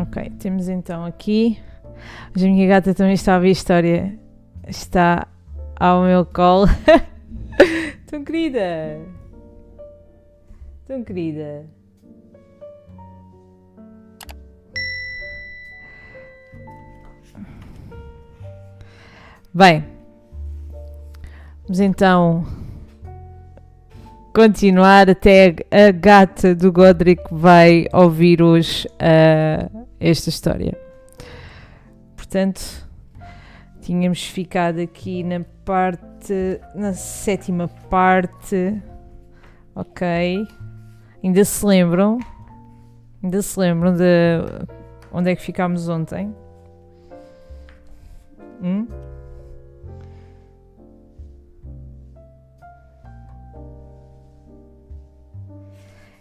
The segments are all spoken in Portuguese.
Ok, temos então aqui. Hoje a minha gata também está a ver a história. Está ao meu colo. Tão querida. Tão querida. Bem, vamos então continuar até a gata do Godric vai ouvir hoje esta história. Portanto, tínhamos ficado aqui na sétima parte. Ok. Ainda se lembram de onde é que ficámos ontem?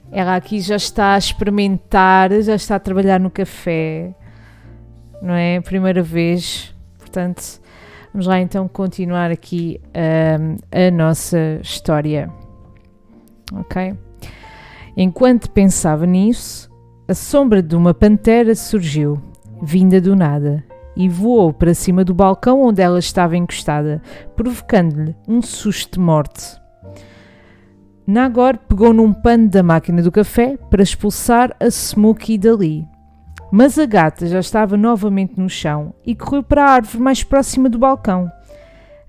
Ela aqui já está a experimentar, já está a trabalhar no café, não é? Primeira vez. Portanto, vamos lá então continuar aqui a nossa história. Ok? Enquanto pensava nisso, a sombra de uma pantera surgiu, vinda do nada, e voou para cima do balcão onde ela estava encostada, provocando-lhe um susto de morte. Nagor pegou num pano da máquina do café para expulsar a Smokey dali. Mas a gata já estava novamente no chão e correu para a árvore mais próxima do balcão.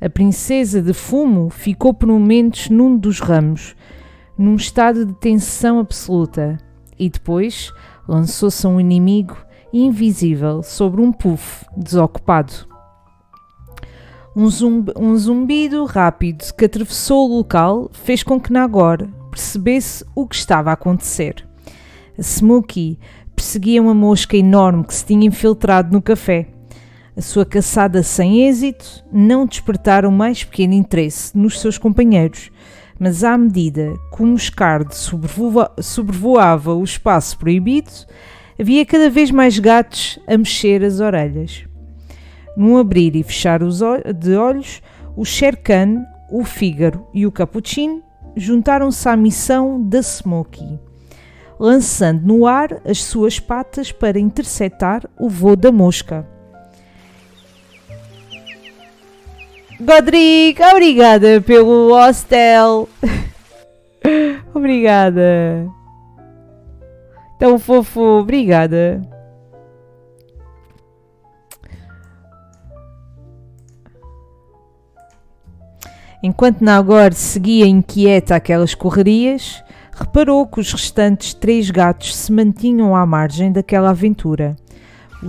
A princesa de fumo ficou por momentos num dos ramos, num estado de tensão absoluta, e depois lançou-se a um inimigo invisível sobre um puff desocupado. Um zumbido rápido que atravessou o local fez com que Nagor percebesse o que estava a acontecer. A Smokey perseguia uma mosca enorme que se tinha infiltrado no café. A sua caçada sem êxito não despertara o mais pequeno interesse nos seus companheiros, mas à medida que o moscardo sobrevoava o espaço proibido, havia cada vez mais gatos a mexer as orelhas. Num abrir e fechar de olhos, o Shere Khan, o Fígaro e o Cappuccino juntaram-se à missão da Smokey, lançando no ar as suas patas para interceptar o voo da mosca. Godric, obrigada pelo hostel. Obrigada. Tão fofo, obrigada. Enquanto Nagor seguia inquieta aquelas correrias, reparou que os restantes 3 gatos se mantinham à margem daquela aventura. O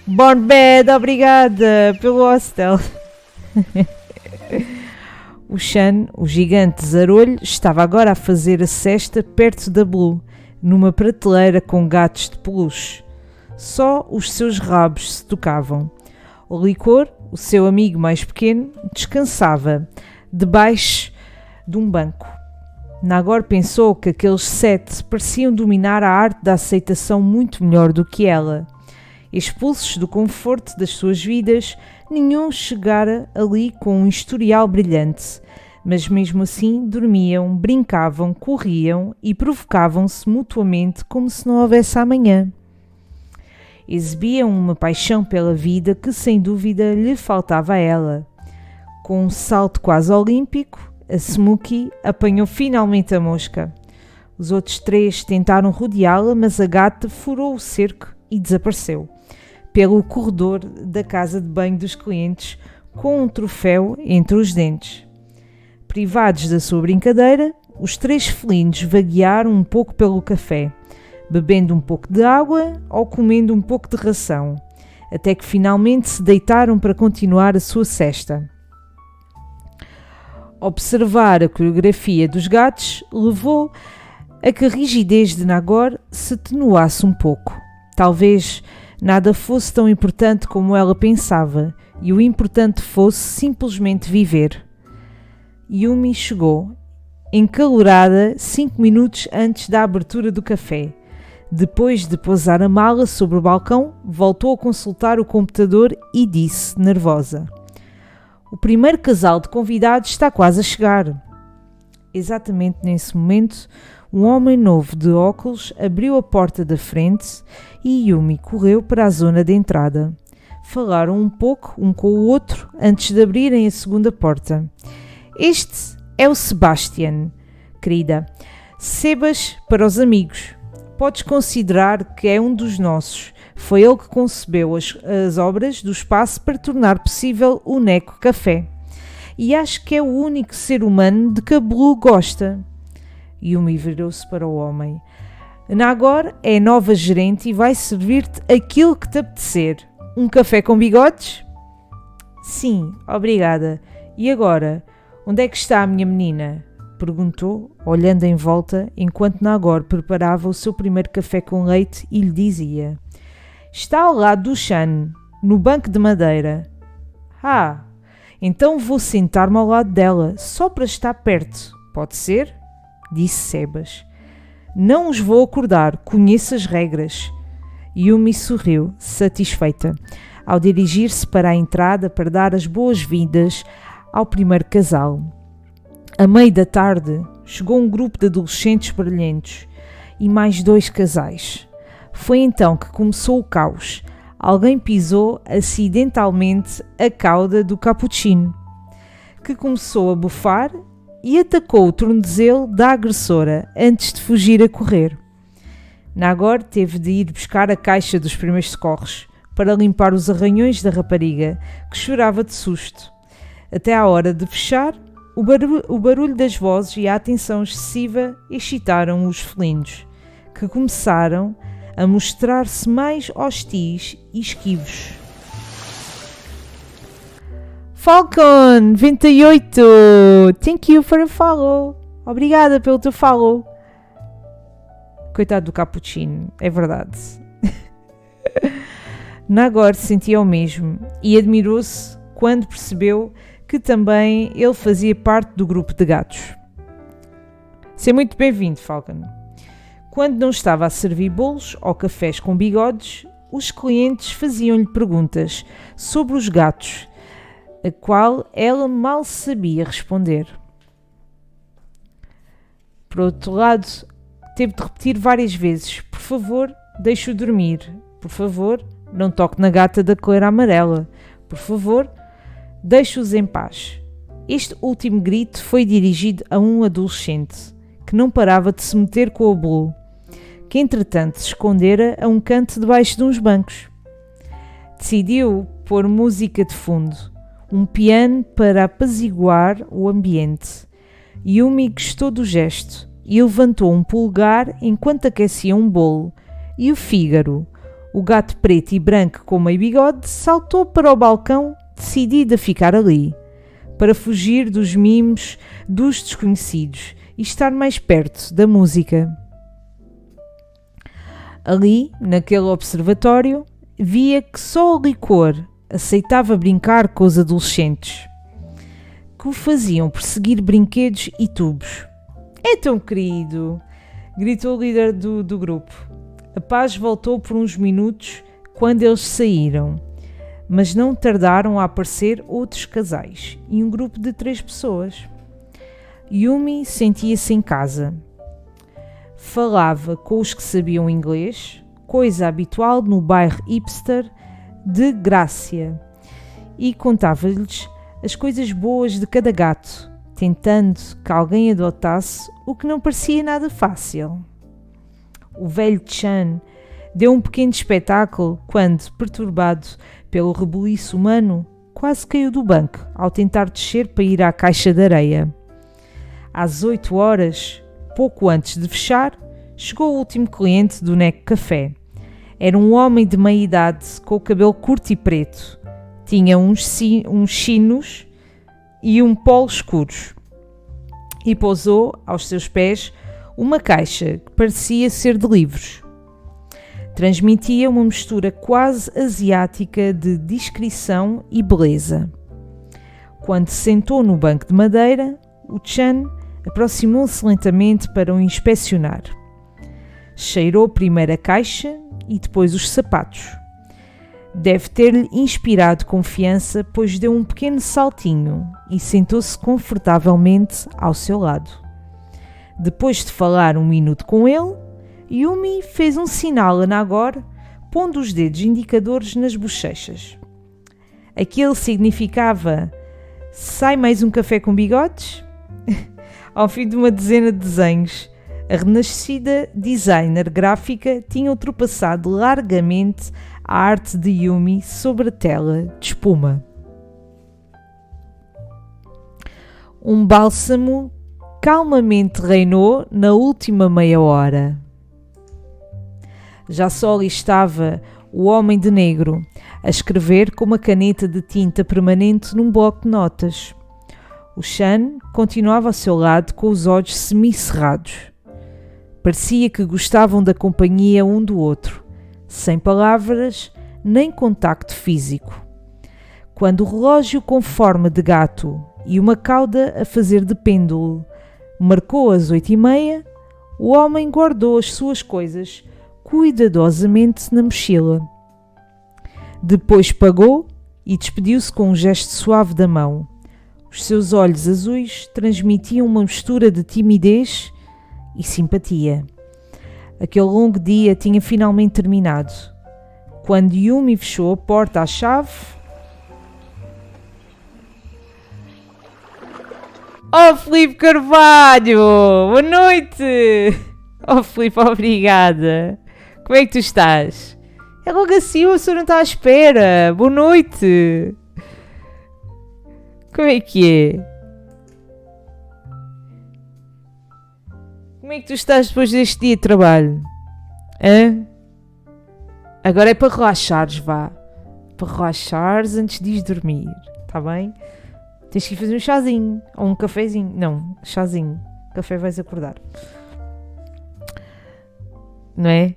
Born Bed, obrigada pelo hostel. O Shan, o gigante zarolho, estava agora a fazer a cesta perto da Blue, numa prateleira com gatos de peluche. Só os seus rabos se tocavam. O Licor, o seu amigo mais pequeno, descansava debaixo de um banco. Nagor pensou que aqueles 7 pareciam dominar a arte da aceitação muito melhor do que ela. Expulsos do conforto das suas vidas, nenhum chegara ali com um historial brilhante, mas mesmo assim dormiam, brincavam, corriam e provocavam-se mutuamente como se não houvesse amanhã. Exibiam uma paixão pela vida que sem dúvida lhe faltava a ela. Com um salto quase olímpico, a Smokey apanhou finalmente a mosca. Os outros 3 tentaram rodeá-la, mas a gata furou o cerco e desapareceu pelo corredor da casa de banho dos clientes com um troféu entre os dentes. Privados da sua brincadeira, os 3 felinos vaguearam um pouco pelo café, bebendo um pouco de água ou comendo um pouco de ração, até que finalmente se deitaram para continuar a sua cesta. Observar a coreografia dos gatos levou a que a rigidez de Nagor se atenuasse um pouco. Talvez nada fosse tão importante como ela pensava, e o importante fosse simplesmente viver. Yumi chegou, encalorada 5 minutos antes da abertura do café. Depois de pousar a mala sobre o balcão, voltou a consultar o computador e disse, nervosa: "O primeiro casal de convidados está quase a chegar." Exatamente nesse momento, um homem novo de óculos abriu a porta da frente e Yumi correu para a zona de entrada. Falaram um pouco um com o outro antes de abrirem a segunda porta. Este é o Sebastian, querida. Sebas para os amigos. Podes considerar que é um dos nossos. Foi ele que concebeu as obras do espaço para tornar possível o Neko Café. E acho que é o único ser humano de que a Blue gosta. Yumi virou-se para o homem. Nagor é a nova gerente e vai servir-te aquilo que te apetecer. Um café com bigodes? Sim, obrigada. E agora, onde é que está a minha menina? Perguntou, olhando em volta, enquanto Nagor preparava o seu primeiro café com leite e lhe dizia: está ao lado do Chan, no banco de madeira. Ah, então vou sentar-me ao lado dela, só para estar perto. Pode ser? Disse Sebas. Não os vou acordar, conheço as regras. Yumi sorriu, satisfeita, ao dirigir-se para a entrada para dar as boas-vindas ao primeiro casal. À meia da tarde, chegou um grupo de adolescentes brilhantes e mais 2 casais. Foi então que começou o caos. Alguém pisou acidentalmente a cauda do cappuccino, que começou a bufar e atacou o tornozelo da agressora antes de fugir a correr. Nagor teve de ir buscar a caixa dos primeiros socorros para limpar os arranhões da rapariga, que chorava de susto. Até à hora de fechar, o barulho das vozes e a atenção excessiva excitaram os felinos, que começaram a mostrar-se mais hostis e esquivos. Falcon 28, thank you for a follow. Obrigada pelo teu follow. Coitado do cappuccino, é verdade. Nagor sentia o mesmo e admirou-se quando percebeu que também ele fazia parte do grupo de gatos. Seja muito bem-vindo, Falcon. Quando não estava a servir bolos ou cafés com bigodes, os clientes faziam-lhe perguntas sobre os gatos, a qual ela mal sabia responder. Por outro lado, teve de repetir várias vezes: por favor, deixe-o dormir. Por favor, não toque na gata da coleira amarela. Por favor, deixe-os em paz. Este último grito foi dirigido a um adolescente que não parava de se meter com a Blue, que entretanto se escondera a um canto debaixo de uns bancos. Decidiu pôr música de fundo, um piano para apaziguar o ambiente. Yumi gostou do gesto e levantou um polegar enquanto aquecia um bolo, e o Fígaro, o gato preto e branco com meio bigode, saltou para o balcão, decidido a ficar ali, para fugir dos mimos dos desconhecidos e estar mais perto da música. Ali, naquele observatório, via que só o licor aceitava brincar com os adolescentes, que o faziam perseguir brinquedos e tubos. É tão querido! Gritou o líder do grupo. A paz voltou por uns minutos quando eles saíram, mas não tardaram a aparecer outros casais e um grupo de 3 pessoas. Yumi sentia-se em casa. Falava com os que sabiam inglês, coisa habitual no bairro hipster de Grácia, e contava-lhes as coisas boas de cada gato, tentando que alguém adotasse, o que não parecia nada fácil. O velho Chan deu um pequeno espetáculo quando, perturbado pelo rebuliço humano, quase caiu do banco ao tentar descer para ir à caixa de areia. Às 8 horas, pouco antes de fechar, chegou o último cliente do Neko Café. Era um homem de meia idade, com o cabelo curto e preto. Tinha uns chinos e um polo escuros. E pousou aos seus pés uma caixa que parecia ser de livros. Transmitia uma mistura quase asiática de discrição e beleza. Quando se sentou no banco de madeira, o Chan aproximou-se lentamente para o inspecionar. Cheirou primeiro a caixa e depois os sapatos. Deve ter-lhe inspirado confiança, pois deu um pequeno saltinho e sentou-se confortavelmente ao seu lado. Depois de falar 1 minuto com ele, Yumi fez um sinal a Nagor, pondo os dedos indicadores nas bochechas. Aquilo significava: sai mais um café com bigodes? Ao fim de uma dezena de desenhos, a renascida designer gráfica tinha ultrapassado largamente a arte de Yumi sobre a tela de espuma. Um bálsamo calmamente reinou na última meia hora. Já só ali estava o homem de negro, a escrever com uma caneta de tinta permanente num bloco de notas. O Shan continuava ao seu lado com os olhos semicerrados. Parecia que gostavam da companhia um do outro, sem palavras nem contacto físico. Quando o relógio com forma de gato e uma cauda a fazer de pêndulo marcou as 8:30, o homem guardou as suas coisas cuidadosamente na mochila. Depois pagou e despediu-se com um gesto suave da mão. Os seus olhos azuis transmitiam uma mistura de timidez e simpatia. Aquele longo dia tinha finalmente terminado. Quando Yumi fechou a porta à chave... Oh, Filipe Carvalho! Boa noite! Oh, Filipe, obrigada! Como é que tu estás? É logo assim, a pessoa não está à espera! Boa noite! Como é que é? Como é que tu estás depois deste dia de trabalho? Hã? Agora é para relaxares, vá. Para relaxares antes de ir dormir, está bem? Tens que ir fazer um chazinho ou um cafezinho. Não, chazinho. Café vais acordar. Não é?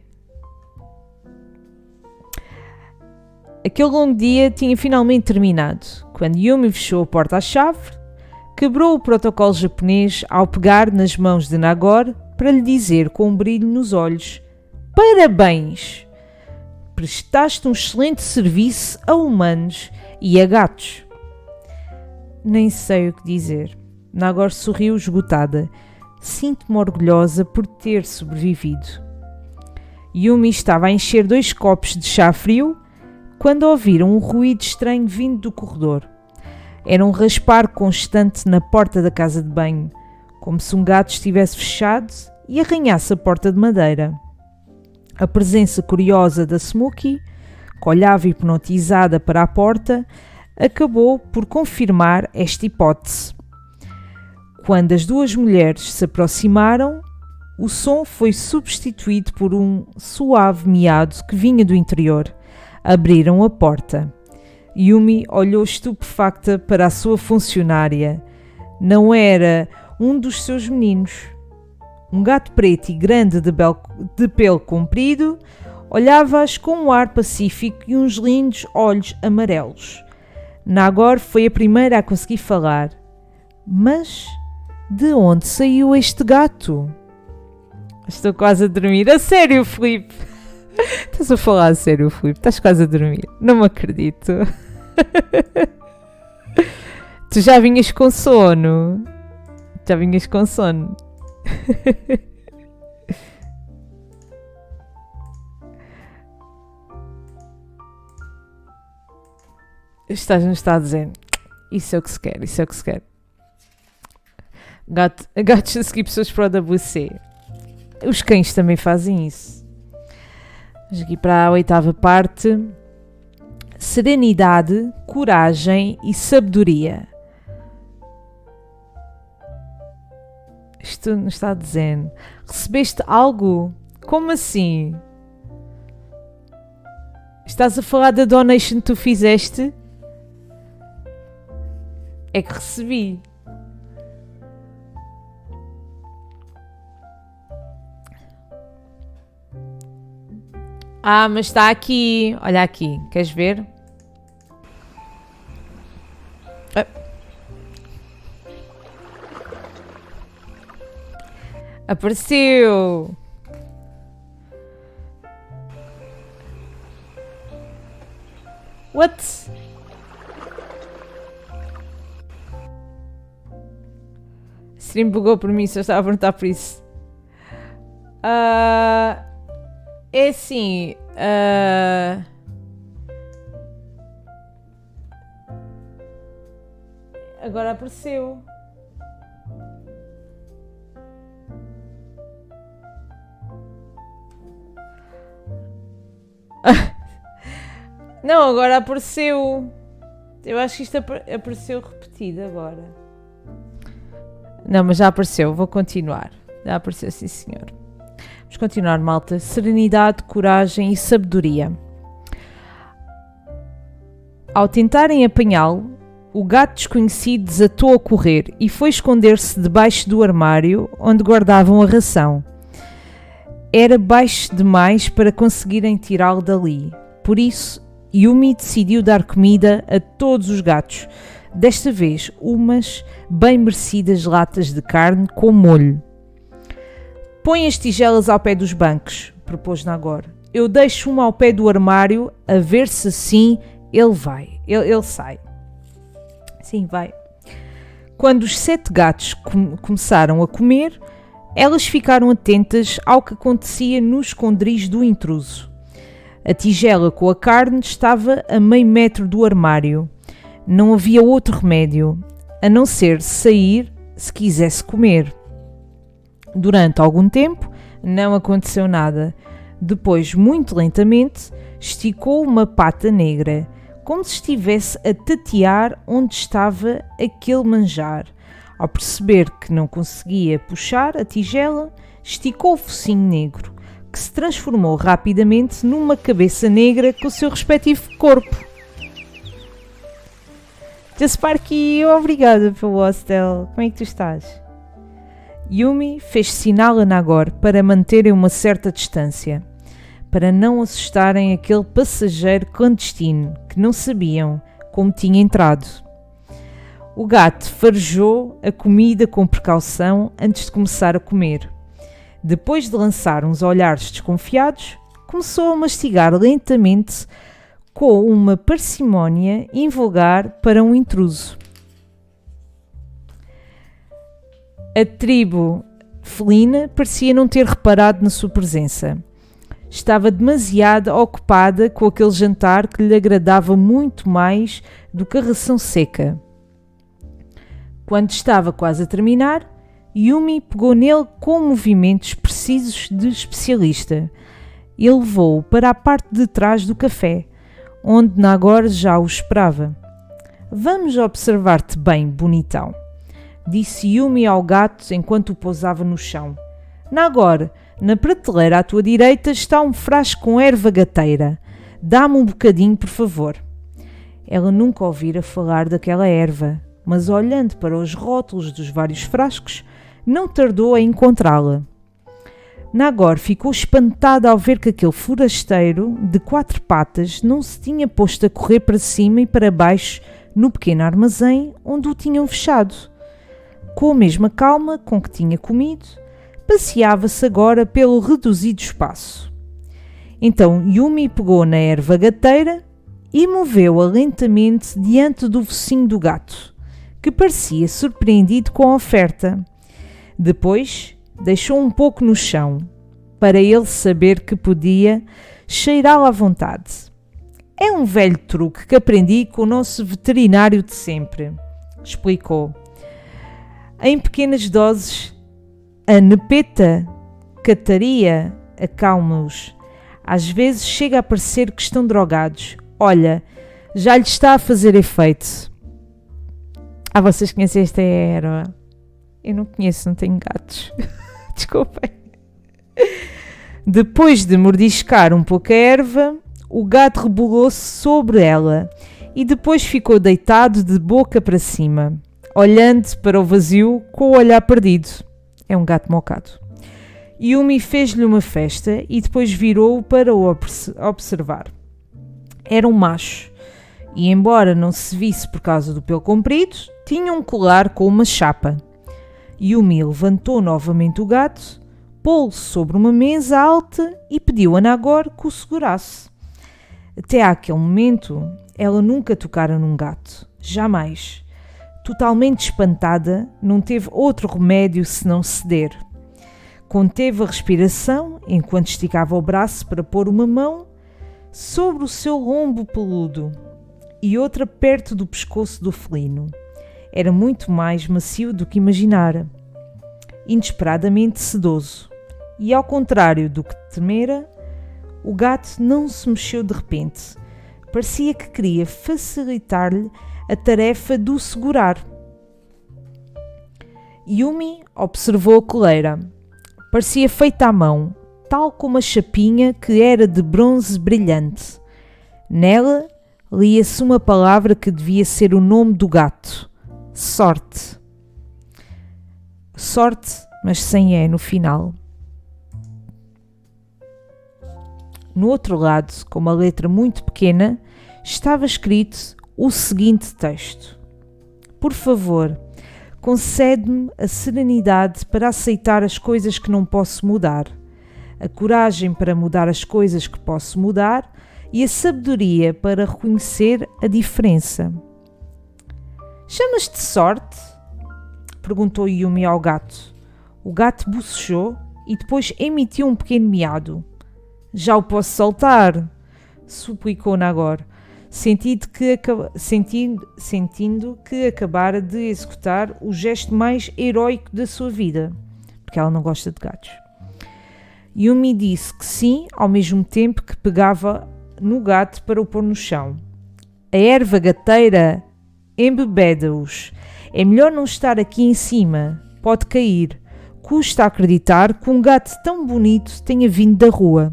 Aquele longo dia tinha finalmente terminado, quando Yumi fechou a porta à chave, quebrou o protocolo japonês ao pegar nas mãos de Nagor para lhe dizer com um brilho nos olhos: parabéns! Prestaste um excelente serviço a humanos e a gatos. Nem sei o que dizer. Nagor sorriu esgotada. Sinto-me orgulhosa por ter sobrevivido. Yumi estava a encher 2 copos de chá frio quando ouviram um ruído estranho vindo do corredor. Era um raspar constante na porta da casa de banho, como se um gato estivesse fechado e arranhasse a porta de madeira. A presença curiosa da Smokey, que olhava hipnotizada para a porta, acabou por confirmar esta hipótese. Quando as 2 mulheres se aproximaram, o som foi substituído por um suave miado que vinha do interior. Abriram a porta. Yumi olhou estupefacta para a sua funcionária. Não era um dos seus meninos. Um gato preto e grande de pelo comprido olhava-as com um ar pacífico e uns lindos olhos amarelos. Nagor foi a primeira a conseguir falar. Mas de onde saiu este gato? Estou quase a dormir. A sério, Filipe? Estás a falar a sério, Filipe? Estás quase a dormir. Não me acredito. Tu já vinhas com sono. Já vinhas com sono. Estás-nos está a dizer. Isso é o que se quer, isso é o que se quer. Gatos a seguir pessoas para o WC. Os cães também fazem isso. Vamos aqui para a 8ª parte. Serenidade, coragem e sabedoria. Isto nos está a dizer. Recebeste algo? Como assim? Estás a falar da donation que tu fizeste? É que recebi. Ah, mas está aqui. Olha aqui. Queres ver? Ah. Apareceu. What? stream bugou por mim, só estava a perguntar por isso. É assim. Agora apareceu. Não, agora apareceu. Eu acho que isto apareceu repetido agora. Não, mas já apareceu. Vou continuar. Já apareceu, sim senhor. Vamos continuar, malta. Serenidade, coragem e sabedoria. Ao tentarem apanhá-lo, o gato desconhecido desatou a correr e foi esconder-se debaixo do armário onde guardavam a ração. Era baixo demais para conseguirem tirá-lo dali. Por isso, Yumi decidiu dar comida a todos os gatos. Desta vez, umas bem merecidas latas de carne com molho. Põe as tigelas ao pé dos bancos, propôs Nagor. Eu deixo uma ao pé do armário a ver se assim ele vai. Ele sai. Sim, vai. Quando os 7 gatos começaram a comer, elas ficaram atentas ao que acontecia no esconderijo do intruso. A tigela com a carne estava a meio metro do armário. Não havia outro remédio, a não ser sair se quisesse comer. Durante algum tempo, não aconteceu nada. Depois, muito lentamente, esticou uma pata negra, como se estivesse a tatear onde estava aquele manjar. Ao perceber que não conseguia puxar a tigela, esticou o focinho negro, que se transformou rapidamente numa cabeça negra com o seu respectivo corpo. Sparky, obrigada pelo hostel. Como é que tu estás? Yumi fez sinal a Nagor para manterem uma certa distância, para não assustarem aquele passageiro clandestino que não sabiam como tinha entrado. O gato farejou a comida com precaução antes de começar a comer. Depois de lançar uns olhares desconfiados, começou a mastigar lentamente com uma parcimónia invulgar para um intruso. A tribo felina parecia não ter reparado na sua presença. Estava demasiado ocupada com aquele jantar que lhe agradava muito mais do que a ração seca. Quando estava quase a terminar, Yumi pegou nele com movimentos precisos de especialista e levou-o para a parte de trás do café, onde Nagor já o esperava. Vamos observar-te bem, bonitão, disse Yumi ao gato enquanto o pousava no chão. Nagor, na prateleira à tua direita está um frasco com erva gateira. Dá-me um bocadinho, por favor. Ela nunca ouvira falar daquela erva, mas olhando para os rótulos dos vários frascos, não tardou a encontrá-la. Nagor ficou espantado ao ver que aquele forasteiro de 4 patas não se tinha posto a correr para cima e para baixo no pequeno armazém onde o tinham fechado. Com a mesma calma com que tinha comido, passeava-se agora pelo reduzido espaço. Então Yumi pegou na erva gateira e moveu-a lentamente diante do focinho do gato, que parecia surpreendido com a oferta. Depois deixou um pouco no chão, para ele saber que podia cheirá-la à vontade. É um velho truque que aprendi com o nosso veterinário de sempre, explicou. Em pequenas doses, a nepeta cataria acalma-os. Às vezes chega a parecer que estão drogados. Olha, já lhe está a fazer efeito. Vocês conhecem esta erva? Eu não conheço, não tenho gatos. Desculpem. Depois de mordiscar um pouco a erva, o gato rebolou-se sobre ela e depois ficou deitado de boca para cima, olhando para o vazio com o olhar perdido. É um gato mocado. Yumi fez-lhe uma festa e depois virou-o para o observar. Era um macho e, embora não se visse por causa do pelo comprido, tinha um colar com uma chapa. Yumi levantou novamente o gato, pô-lo sobre uma mesa alta e pediu a Nagor que o segurasse. Até àquele momento, ela nunca tocara num gato. Jamais. Totalmente espantada, não teve outro remédio senão ceder. Conteve a respiração enquanto esticava o braço para pôr uma mão sobre o seu lombo peludo e outra perto do pescoço do felino. Era muito mais macio do que imaginara, inesperadamente sedoso. E ao contrário do que temera, o gato não se mexeu de repente. Parecia que queria facilitar-lhe a tarefa de o segurar. Yumi observou a coleira. Parecia feita à mão, tal como a chapinha que era de bronze brilhante. Nela lia-se uma palavra que devia ser o nome do gato: sorte. Sorte, mas sem E no final. No outro lado, com uma letra muito pequena, estava escrito o seguinte texto: Por favor, concede-me a serenidade para aceitar as coisas que não posso mudar, a coragem para mudar as coisas que posso mudar e a sabedoria para reconhecer a diferença. Chamas-te sorte? Perguntou Yumi ao gato. O gato bocejou e depois emitiu um pequeno miado. Já o posso soltar? Suplicou Nagor, sentindo que acabara de executar o gesto mais heróico da sua vida, porque ela não gosta de gatos. Yumi disse que sim, ao mesmo tempo que pegava no gato para o pôr no chão. A erva gateira embebeda-os. É melhor não estar aqui em cima, pode cair. Custa acreditar que um gato tão bonito tenha vindo da rua.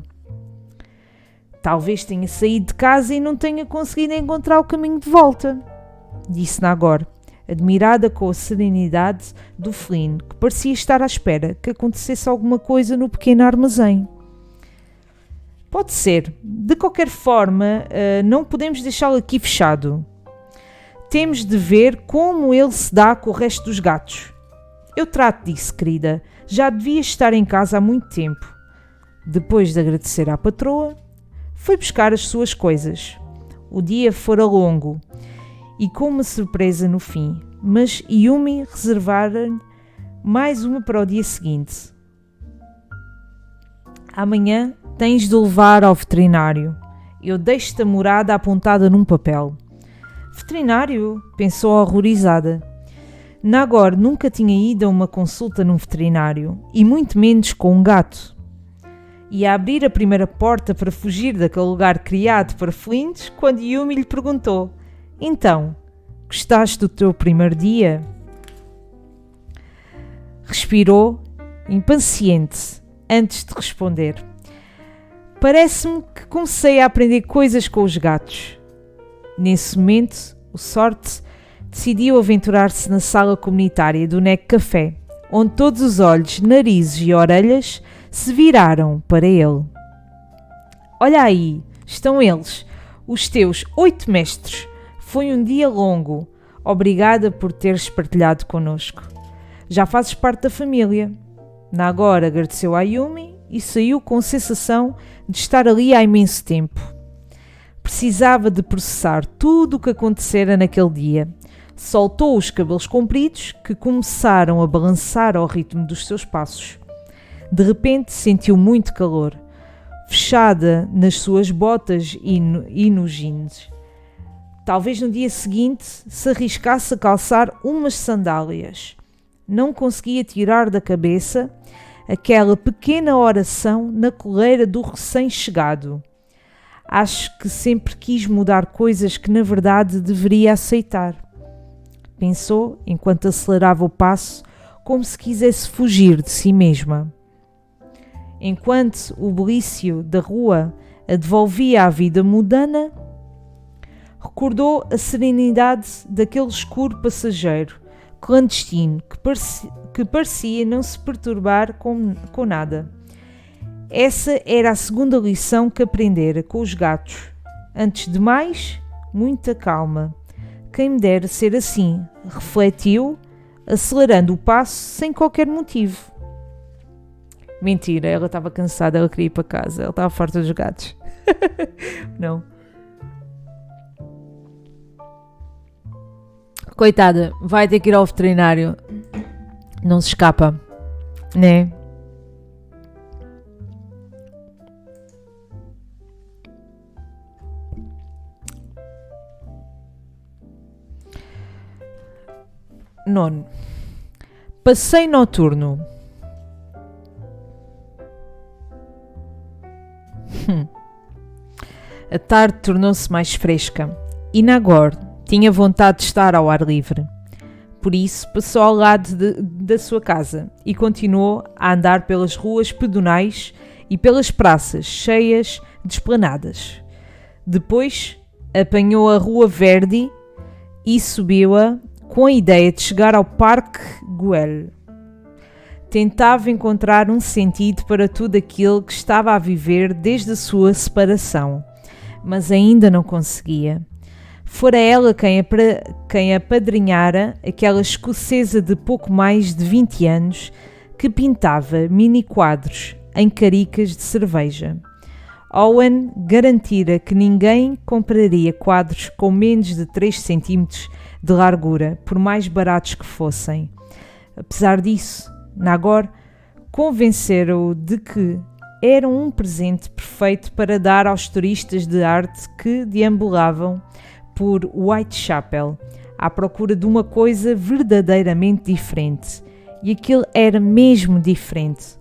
Talvez tenha saído de casa e não tenha conseguido encontrar o caminho de volta, disse Nagor, admirada com a serenidade do felino, que parecia estar à espera que acontecesse alguma coisa no pequeno armazém. Pode ser. De qualquer forma, não podemos deixá-lo aqui fechado. Temos de ver como ele se dá com o resto dos gatos. Eu trato disso, querida. Já devia estar em casa há muito tempo. Depois de agradecer à patroa, foi buscar as suas coisas. O dia fora longo e com uma surpresa no fim, mas Yumi reservara-lhe mais uma para o dia seguinte. Amanhã tens de o levar ao veterinário. Eu deixo-te a morada apontada num papel. Veterinário? Pensou horrorizada. Nagor nunca tinha ido a uma consulta num veterinário, e muito menos com um gato. Ia abrir a primeira porta para fugir daquele lugar criado para felinos quando Yumi lhe perguntou: Então, gostaste do teu primeiro dia? Respirou, impaciente, antes de responder. Parece-me que comecei a aprender coisas com os gatos. Nesse momento, o Sorte decidiu aventurar-se na sala comunitária do Neck Café, onde todos os olhos, narizes e orelhas se viraram para ele. Olha aí, estão eles, os teus 8 mestres. Foi um dia longo. Obrigada por teres partilhado connosco. Já fazes parte da família. Nagor agradeceu a Yumi e saiu com a sensação de estar ali há imenso tempo. Precisava de processar tudo o que acontecera naquele dia. Soltou os cabelos compridos que começaram a balançar ao ritmo dos seus passos. De repente sentiu muito calor, fechada nas suas botas e nos jeans. Talvez no dia seguinte se arriscasse a calçar umas sandálias. Não conseguia tirar da cabeça aquela pequena oração na coleira do recém-chegado. Acho que sempre quis mudar coisas que na verdade deveria aceitar. Pensou enquanto acelerava o passo, como se quisesse fugir de si mesma. Enquanto o bulício da rua a devolvia à vida mundana, recordou a serenidade daquele escuro passageiro, clandestino, que parecia não se perturbar com nada. Essa era a segunda lição que aprendera com os gatos. Antes de mais, muita calma. Quem me dera ser assim, refletiu, acelerando o passo sem qualquer motivo. Mentira, ela estava cansada, ela queria ir para casa, ela estava farta dos gatos. Não. Coitada, vai ter que ir ao veterinário. Não se escapa, né? Nono. Passeio noturno. A tarde tornou-se mais fresca e Nagor tinha vontade de estar ao ar livre. Por isso passou ao lado da sua casa e continuou a andar pelas ruas pedonais e pelas praças cheias de esplanadas. Depois apanhou a Rua Verde e subiu-a com a ideia de chegar ao Parque Güell. Tentava encontrar um sentido para tudo aquilo que estava a viver desde a sua separação, mas ainda não conseguia. Fora ela quem apadrinhara aquela escocesa de pouco mais de 20 anos que pintava mini-quadros em caricas de cerveja. Owen garantira que ninguém compraria quadros com menos de 3 cm de largura, por mais baratos que fossem. Apesar disso, Nagor convenceram-o de que eram um presente perfeito para dar aos turistas de arte que deambulavam por Whitechapel à procura de uma coisa verdadeiramente diferente. E aquilo era mesmo diferente.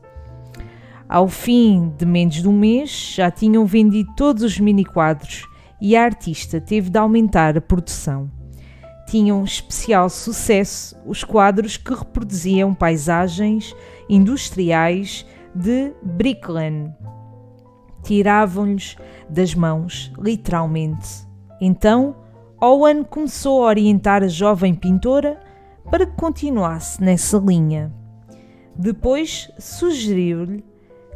Ao fim de menos de um mês, já tinham vendido todos os mini-quadros e a artista teve de aumentar a produção. Tinham especial sucesso os quadros que reproduziam paisagens industriais de Brickland. Tiravam-lhes das mãos, literalmente. Então, Owen começou a orientar a jovem pintora para que continuasse nessa linha. Depois sugeriu-lhe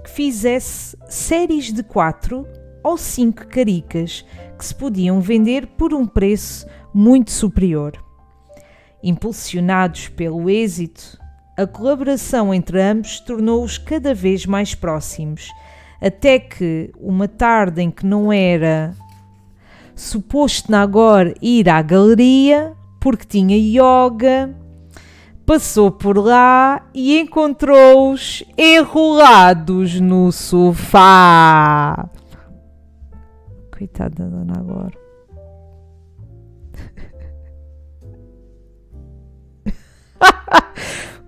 que fizesse séries de 4 ou 5 caricas que se podiam vender por um preço muito superior. Impulsionados pelo êxito, a colaboração entre ambos tornou-os cada vez mais próximos, até que, uma tarde em que não era suposto Nagor ir à galeria, porque tinha yoga, passou por lá e encontrou-os enrolados no sofá. Coitada da Nagor.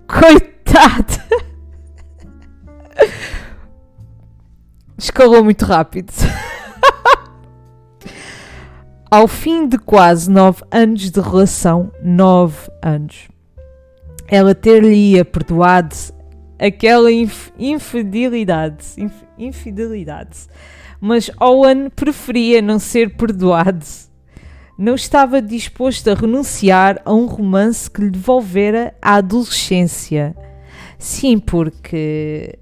Coitada! Escalou muito rápido. Ao fim de quase 9 anos de relação, 9 anos, ela ter-lhe-ia perdoado aquela infidelidade. Mas Owen preferia não ser perdoado. Não estava disposto a renunciar a um romance que lhe devolvera a adolescência. Sim, porque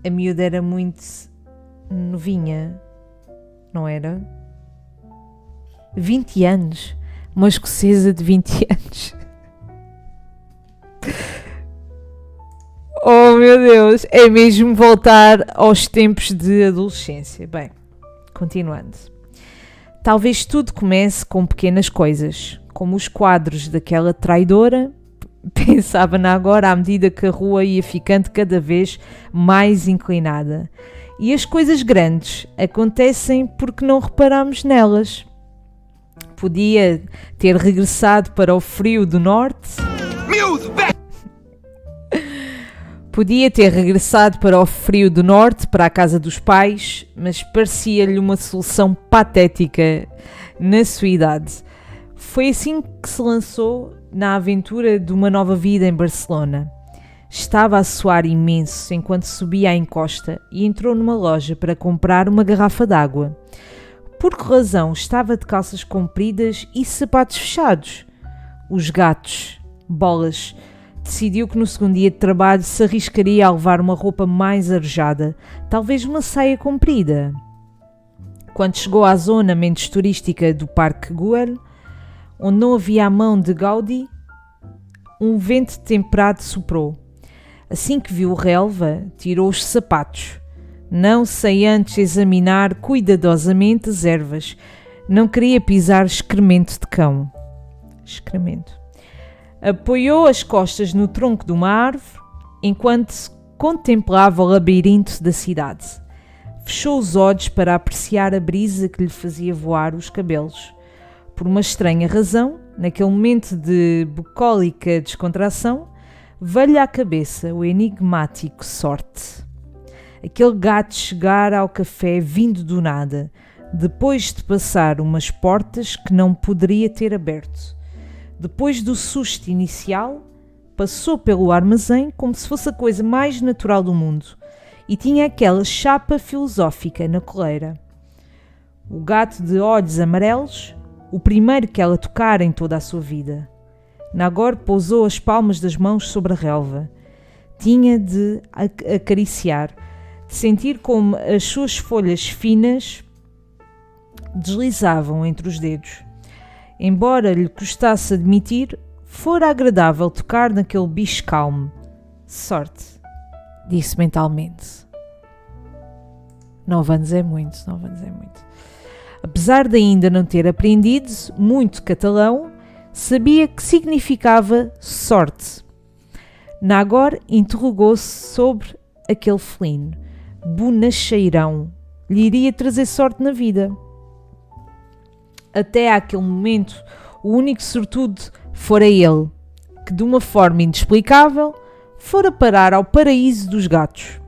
a miúda era muito novinha, não era? 20 anos. Uma escocesa de 20 anos. Oh meu Deus, é mesmo voltar aos tempos de adolescência. Bem, continuando. Talvez tudo comece com pequenas coisas, como os quadros daquela traidora, pensava agora à medida que a rua ia ficando cada vez mais inclinada. E as coisas grandes acontecem porque não reparamos nelas. Podia ter regressado para o frio do norte. Podia ter regressado para o frio do norte, para a casa dos pais, mas parecia-lhe uma solução patética na sua idade. Foi assim que se lançou na aventura de uma nova vida em Barcelona. Estava a suar imenso enquanto subia a encosta e entrou numa loja para comprar uma garrafa d'água. Por que razão estava de calças compridas e sapatos fechados? Os gatos, bolas. Decidiu que no segundo dia de trabalho se arriscaria a levar uma roupa mais arejada, talvez uma saia comprida. Quando chegou à zona menos turística do Parque Güell, onde não havia a mão de Gaudí, um vento temperado soprou. Assim que viu o relva, tirou os sapatos, não sem antes examinar cuidadosamente as ervas. Não queria pisar excremento de cão. excremento. Apoiou as costas no tronco de uma árvore enquanto contemplava o labirinto da cidade. Fechou os olhos para apreciar a brisa que lhe fazia voar os cabelos. Por uma estranha razão, naquele momento de bucólica descontração, veio-lhe à cabeça o enigmático Sorte. Aquele gato chegara ao café vindo do nada, depois de passar umas portas que não poderia ter aberto. Depois do susto inicial, passou pelo armazém como se fosse a coisa mais natural do mundo e tinha aquela chapa filosófica na coleira. O gato de olhos amarelos, o primeiro que ela tocara em toda a sua vida. Nagor pousou as palmas das mãos sobre a relva. Tinha de acariciar, de sentir como as suas folhas finas deslizavam entre os dedos. Embora lhe custasse admitir, fora agradável tocar naquele bicho calmo. Sorte, disse mentalmente. 9 anos é muito, 9 anos é muito. Apesar de ainda não ter aprendido muito catalão, sabia que significava sorte. Nagor interrogou-se sobre aquele felino. Bonacheirão lhe iria trazer sorte na vida. Até àquele momento, o único sortudo fora ele, que de uma forma inexplicável fora parar ao paraíso dos gatos.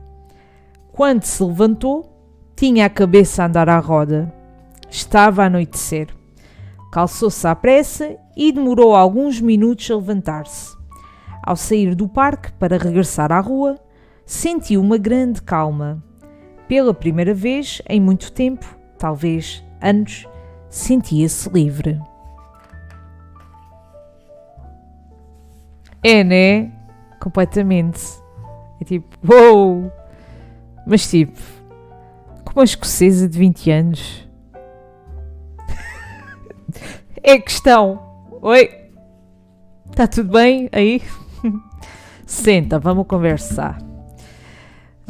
Quando se levantou, tinha a cabeça a andar à roda. Estava a anoitecer. Calçou-se à pressa e demorou alguns minutos a levantar-se. Ao sair do parque para regressar à rua, sentiu uma grande calma. Pela primeira vez em muito tempo, talvez anos, sentia-se livre. É, né? Completamente. É tipo, uou! Mas tipo, como uma escocesa de 20 anos. É questão. Oi? Está tudo bem aí? Senta, vamos conversar.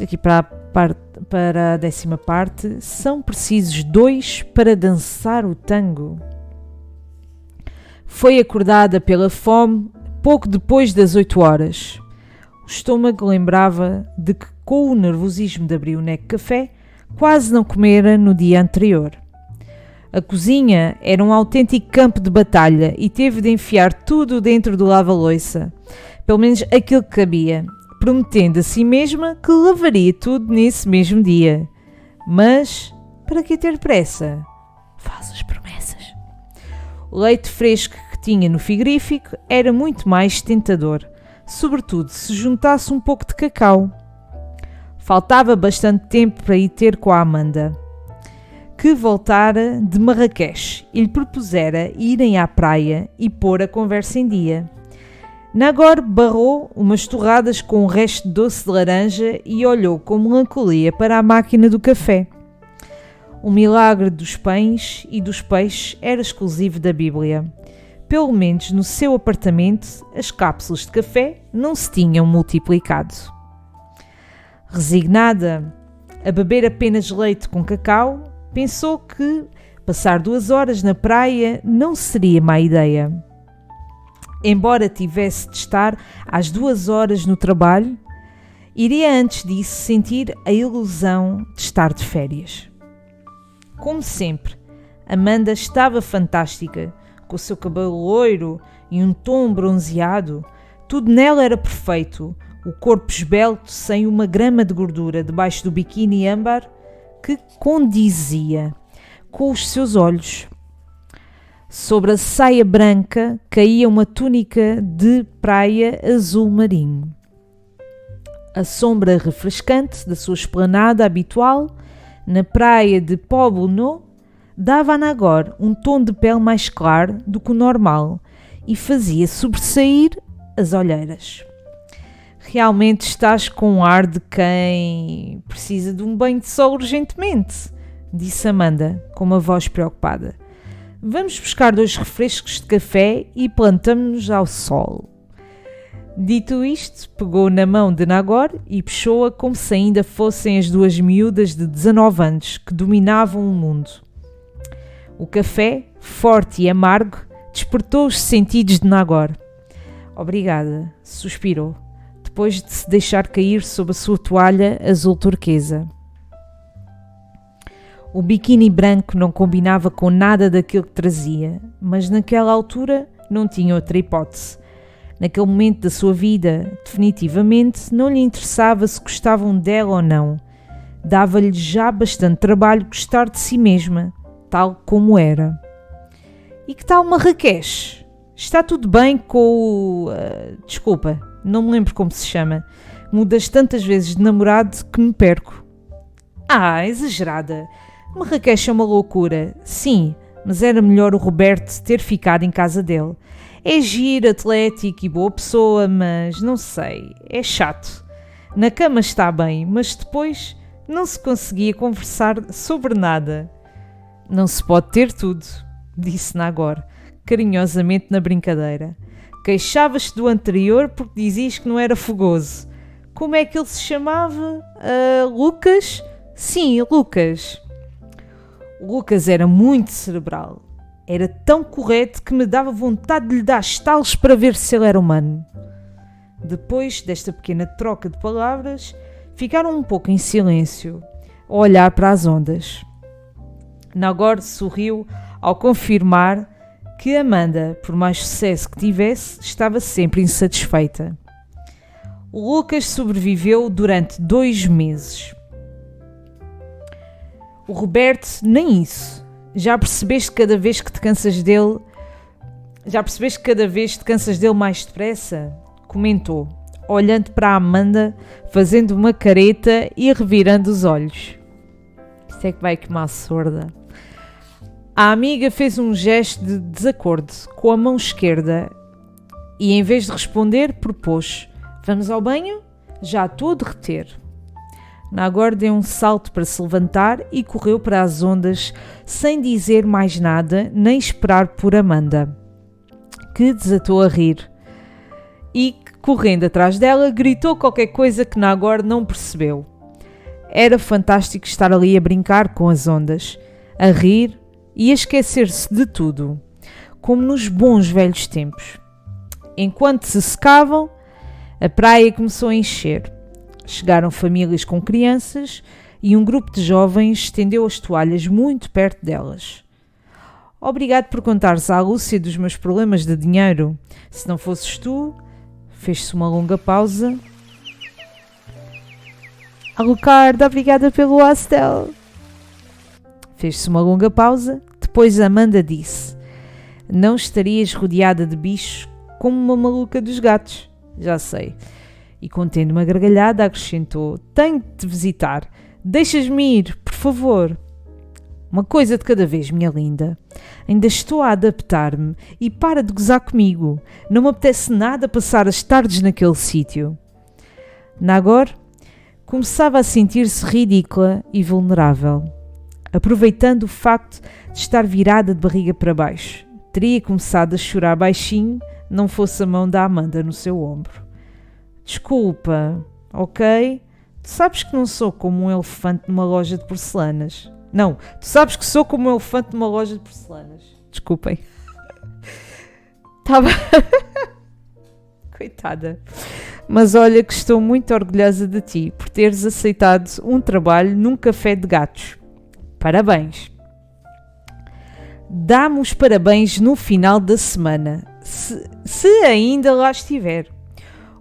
Aqui para a 10ª parte. São precisos 2 para dançar o tango. Foi acordada pela fome pouco depois das 8 horas. O estômago lembrava de que, com o nervosismo de abrir o Neck Café, quase não comera no dia anterior. A cozinha era um autêntico campo de batalha e teve de enfiar tudo dentro do lava-loiça, pelo menos aquilo que cabia, prometendo a si mesma que lavaria tudo nesse mesmo dia. Mas, para que ter pressa? Falsas promessas. O leite fresco que tinha no frigorífico era muito mais tentador, sobretudo se juntasse um pouco de cacau. Faltava bastante tempo para ir ter com a Amanda, que voltara de Marrakech e lhe propusera irem à praia e pôr a conversa em dia. Nagor barrou umas torradas com um resto de doce de laranja e olhou com melancolia para a máquina do café. O milagre dos pães e dos peixes era exclusivo da Bíblia. Pelo menos no seu apartamento, as cápsulas de café não se tinham multiplicado. Resignada a beber apenas leite com cacau, pensou que passar 2 horas na praia não seria má ideia. Embora tivesse de estar às 2 horas no trabalho, iria antes disso sentir a ilusão de estar de férias. Como sempre, Amanda estava fantástica, com o seu cabelo loiro e um tom bronzeado. Tudo nela era perfeito, o corpo esbelto sem uma grama de gordura debaixo do biquíni âmbar que condizia com os seus olhos. Sobre a saia branca caía uma túnica de praia azul marinho. A sombra refrescante da sua esplanada habitual, na praia de Poblenou, dava a Nagor um tom de pele mais claro do que o normal e fazia sobressair as olheiras. Realmente estás com um ar de quem precisa de um banho de sol urgentemente, disse Amanda, com uma voz preocupada. Vamos buscar 2 refrescos de café e plantamos-nos ao sol. Dito isto, pegou na mão de Nagor e puxou-a como se ainda fossem as 2 miúdas de 19 anos que dominavam o mundo. O café, forte e amargo, despertou os sentidos de Nagor. Obrigada, suspirou, depois de se deixar cair sob a sua toalha azul turquesa. O biquíni branco não combinava com nada daquilo que trazia, mas naquela altura não tinha outra hipótese. Naquele momento da sua vida, definitivamente, não lhe interessava se gostavam dela ou não. Dava-lhe já bastante trabalho gostar de si mesma, tal como era. E que tal Marrakech? Está tudo bem com o... desculpa, não me lembro como se chama. Mudas tantas vezes de namorado que me perco. Exagerada. Marrakech é uma loucura. Sim, mas era melhor o Roberto ter ficado em casa dele. É giro, atlético e boa pessoa, mas não sei, é chato. Na cama está bem, mas depois não se conseguia conversar sobre nada. Não se pode ter tudo, disse Nagor, carinhosamente na brincadeira. Queixavas-te do anterior porque dizias que não era fogoso. Como é que ele se chamava? Lucas? Sim, Lucas. Lucas era muito cerebral. Era tão correto que me dava vontade de lhe dar estalos para ver se ele era humano. Depois desta pequena troca de palavras, ficaram um pouco em silêncio, a olhar para as ondas. Nagor sorriu ao confirmar que Amanda, por mais sucesso que tivesse, estava sempre insatisfeita. O Lucas sobreviveu durante 2 meses. O Roberto, nem isso. Já percebeste que cada vez te cansas dele mais depressa? Comentou, olhando para a Amanda, fazendo uma careta e revirando os olhos. Isto é que vai queimar a sorda. A amiga fez um gesto de desacordo com a mão esquerda e, em vez de responder, propôs: vamos ao banho? Já estou a derreter. Nagor deu um salto para se levantar e correu para as ondas sem dizer mais nada nem esperar por Amanda, que desatou a rir e, correndo atrás dela, gritou qualquer coisa que Nagor não percebeu. Era fantástico estar ali a brincar com as ondas, a rir e a esquecer-se de tudo, como nos bons velhos tempos. Enquanto se secavam, a praia começou a encher. Chegaram famílias com crianças e um grupo de jovens estendeu as toalhas muito perto delas. Obrigado por contares à Lúcia dos meus problemas de dinheiro. Se não fosses tu... Fez-se uma longa pausa. Alucard, obrigada pelo hostel. Fez-se uma longa pausa. Depois Amanda disse: não estarias rodeada de bichos como uma maluca dos gatos. Já sei. E, contendo uma gargalhada, acrescentou: tenho de te visitar. Deixas-me ir, por favor. Uma coisa de cada vez, minha linda. Ainda estou a adaptar-me e para de gozar comigo. Não me apetece nada passar as tardes naquele sítio. Nagor começava a sentir-se ridícula e vulnerável. Aproveitando o facto de estar virada de barriga para baixo, teria começado a chorar baixinho, não fosse a mão da Amanda no seu ombro. Desculpa, ok? Tu sabes que não sou como um elefante numa loja de porcelanas. Não, tu sabes que sou como um elefante numa loja de porcelanas. Desculpem. Estava... Coitada. Mas olha que estou muito orgulhosa de ti por teres aceitado um trabalho num café de gatos. Parabéns. Dá-me os parabéns no final da semana, se ainda lá estiver.